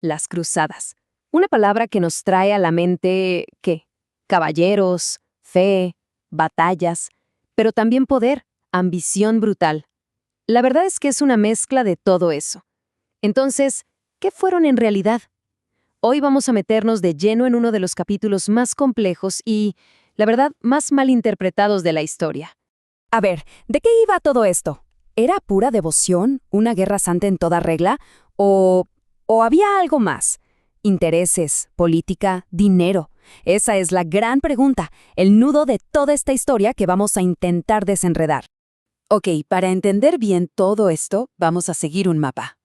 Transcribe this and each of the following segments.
Las cruzadas. Una palabra que nos trae a la mente, ¿qué? Caballeros, fe, batallas, pero también poder, ambición brutal. La verdad es que es una mezcla de todo eso. Entonces, ¿qué fueron en realidad? Hoy vamos a meternos de lleno en uno de los capítulos más complejos y, la verdad, más malinterpretados de la historia. A ver, ¿de qué iba todo esto? ¿Era pura devoción, una guerra santa en toda regla? ¿O había algo más? Intereses, política, dinero. Esa es la gran pregunta, el nudo de toda esta historia que vamos a intentar desenredar. Ok, para entender bien todo esto, vamos a seguir un mapa.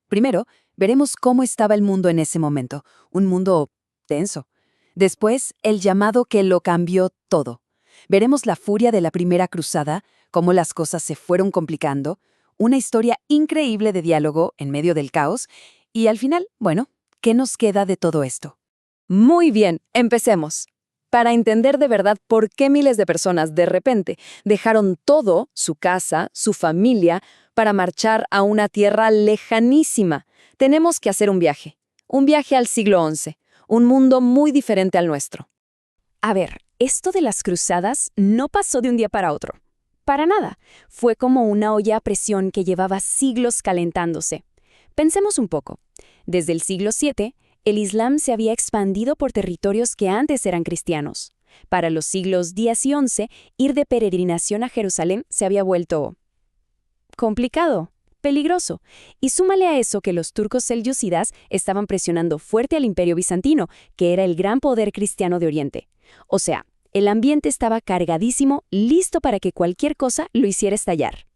Primero, veremos cómo estaba el mundo en ese momento, un mundo tenso. Después, el llamado que lo cambió todo. Veremos la furia de la primera cruzada, cómo las cosas se fueron complicando, una historia increíble de diálogo en medio del caos, y al final, bueno, ¿qué nos queda de todo esto? Muy bien, empecemos. Para entender de verdad por qué miles de personas de repente dejaron todo, su casa, su familia, para marchar a una tierra lejanísima, tenemos que hacer un viaje al siglo XI, un mundo muy diferente al nuestro. A ver, esto de las cruzadas no pasó de un día para otro. Para nada. Fue como una olla a presión que llevaba siglos calentándose. Pensemos un poco. Desde el siglo VII, el Islam se había expandido por territorios que antes eran cristianos. Para los siglos X y XI, ir de peregrinación a Jerusalén se había vuelto complicado, peligroso. Y súmale a eso que los turcos selyúcidas estaban presionando fuerte al Imperio bizantino, que era el gran poder cristiano de Oriente. O sea, el ambiente estaba cargadísimo, listo para que cualquier cosa lo hiciera estallar.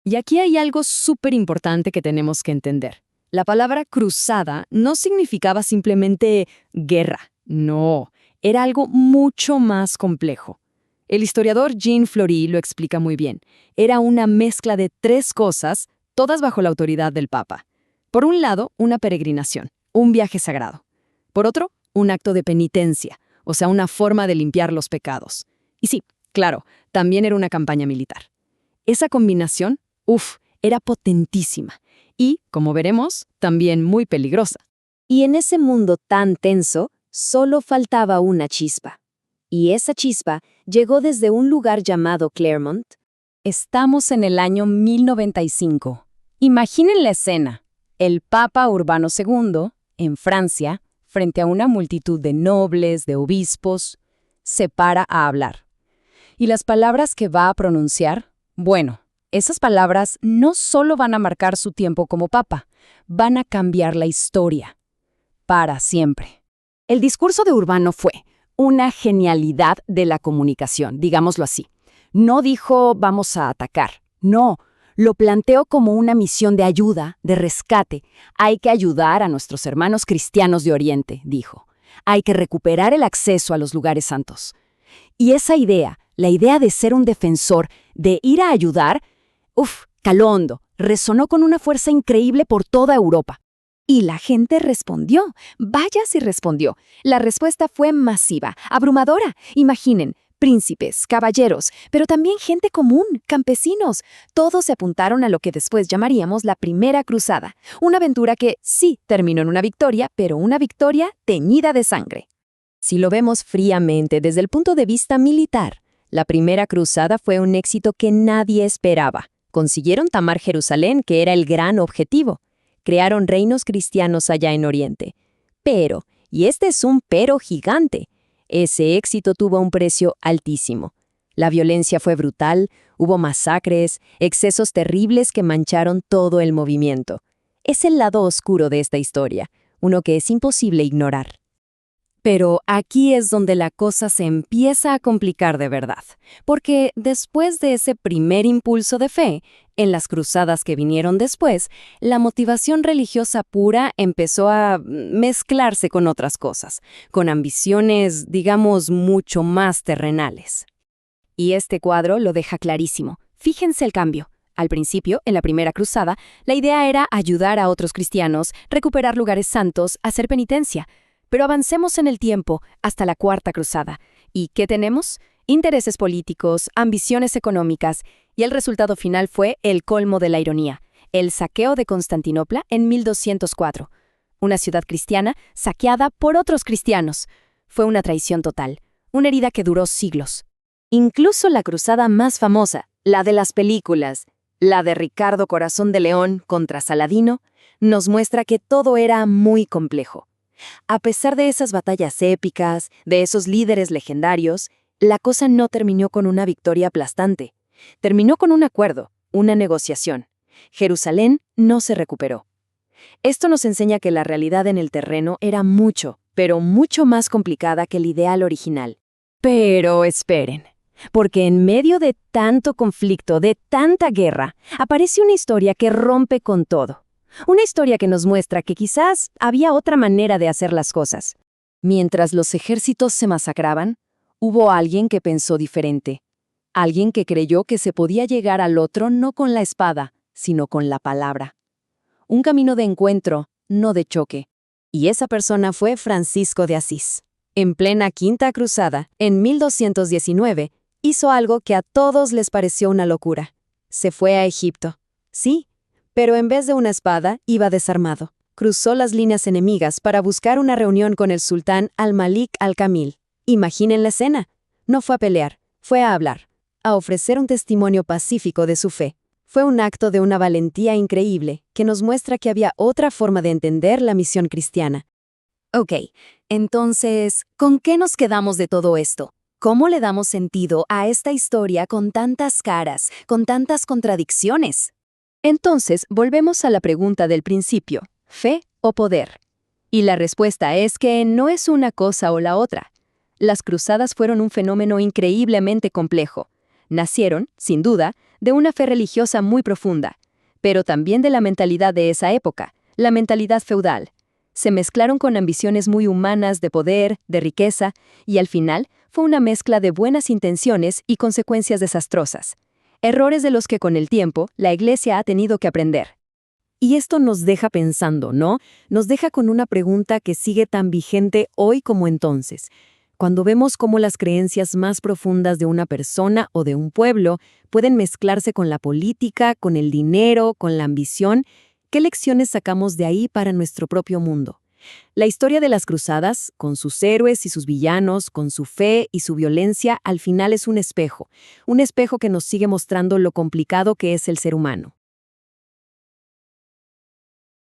Y aquí hay algo súper importante que tenemos que entender. La palabra cruzada no significaba simplemente guerra, no, era algo mucho más complejo. El historiador Jean Fleury lo explica muy bien. Era una mezcla de tres cosas, todas bajo la autoridad del Papa. Por un lado, una peregrinación, un viaje sagrado. Por otro, un acto de penitencia, o sea, una forma de limpiar los pecados. Y sí, claro, también era una campaña militar. Esa combinación, era potentísima. Y, como veremos, también muy peligrosa. Y en ese mundo tan tenso, solo faltaba una chispa. Y esa chispa llegó desde un lugar llamado Clermont. Estamos en el año 1095. Imaginen la escena. El Papa Urbano II, en Francia, frente a una multitud de nobles, de obispos, se para a hablar. Y las palabras que va a pronunciar, bueno, esas palabras no solo van a marcar su tiempo como papa, van a cambiar la historia. Para siempre. El discurso de Urbano fue una genialidad de la comunicación, digámoslo así. No dijo vamos a atacar, no, lo planteó como una misión de ayuda, de rescate. Hay que ayudar a nuestros hermanos cristianos de Oriente, dijo. Hay que recuperar el acceso a los lugares santos. Y esa idea, la idea de ser un defensor, de ir a ayudar, caló hondo, resonó con una fuerza increíble por toda Europa. Y la gente respondió, vaya si respondió. La respuesta fue masiva, abrumadora. Imaginen, príncipes, caballeros, pero también gente común, campesinos. Todos se apuntaron a lo que después llamaríamos la Primera Cruzada. Una aventura que sí terminó en una victoria, pero una victoria teñida de sangre. Si lo vemos fríamente desde el punto de vista militar, la Primera Cruzada fue un éxito que nadie esperaba. Consiguieron tomar Jerusalén, que era el gran objetivo. Crearon reinos cristianos allá en Oriente. Pero, y este es un pero gigante, ese éxito tuvo un precio altísimo. La violencia fue brutal, hubo masacres, excesos terribles que mancharon todo el movimiento. Es el lado oscuro de esta historia, uno que es imposible ignorar. Pero aquí es donde la cosa se empieza a complicar de verdad, porque después de ese primer impulso de fe, en las cruzadas que vinieron después, la motivación religiosa pura empezó a mezclarse con otras cosas, con ambiciones, digamos, mucho más terrenales. Y este cuadro lo deja clarísimo. Fíjense el cambio. Al principio, en la primera cruzada, la idea era ayudar a otros cristianos, recuperar lugares santos, hacer penitencia. Pero avancemos en el tiempo hasta la Cuarta Cruzada. ¿Y qué tenemos? Intereses políticos, ambiciones económicas, y el resultado final fue el colmo de la ironía, el saqueo de Constantinopla en 1204. una ciudad cristiana saqueada por otros cristianos. Fue una traición total, una herida que duró siglos. Incluso la cruzada más famosa, la de las películas, la de Ricardo Corazón de León contra Saladino, nos muestra que todo era muy complejo. A pesar de esas batallas épicas, de esos líderes legendarios, la cosa no terminó con una victoria aplastante. Terminó con un acuerdo, una negociación. Jerusalén no se recuperó. Esto nos enseña que la realidad en el terreno era mucho, pero mucho más complicada que el ideal original. Pero esperen, porque en medio de tanto conflicto, de tanta guerra, aparece una historia que rompe con todo. Una historia que nos muestra que quizás había otra manera de hacer las cosas. Mientras los ejércitos se masacraban, hubo alguien que pensó diferente. Alguien que creyó que se podía llegar al otro no con la espada, sino con la palabra. Un camino de encuentro, no de choque. Y esa persona fue Francisco de Asís. En plena Quinta Cruzada, en 1219, hizo algo que a todos les pareció una locura. Se fue a Egipto. Sí, pero en vez de una espada, iba desarmado. Cruzó las líneas enemigas para buscar una reunión con el sultán Al-Malik al-Kamil. Imaginen la escena. No fue a pelear, fue a hablar, a ofrecer un testimonio pacífico de su fe. Fue un acto de una valentía increíble que nos muestra que había otra forma de entender la misión cristiana. Ok, entonces, ¿con qué nos quedamos de todo esto? ¿Cómo le damos sentido a esta historia con tantas caras, con tantas contradicciones? Entonces, volvemos a la pregunta del principio, ¿fe o poder? Y la respuesta es que no es una cosa o la otra. Las cruzadas fueron un fenómeno increíblemente complejo. Nacieron, sin duda, de una fe religiosa muy profunda, pero también de la mentalidad de esa época, la mentalidad feudal. Se mezclaron con ambiciones muy humanas de poder, de riqueza, y al final fue una mezcla de buenas intenciones y consecuencias desastrosas. Errores de los que con el tiempo la Iglesia ha tenido que aprender. Y esto nos deja pensando, ¿no? Nos deja con una pregunta que sigue tan vigente hoy como entonces. Cuando vemos cómo las creencias más profundas de una persona o de un pueblo pueden mezclarse con la política, con el dinero, con la ambición, ¿qué lecciones sacamos de ahí para nuestro propio mundo? La historia de las cruzadas, con sus héroes y sus villanos, con su fe y su violencia, al final es un espejo que nos sigue mostrando lo complicado que es el ser humano.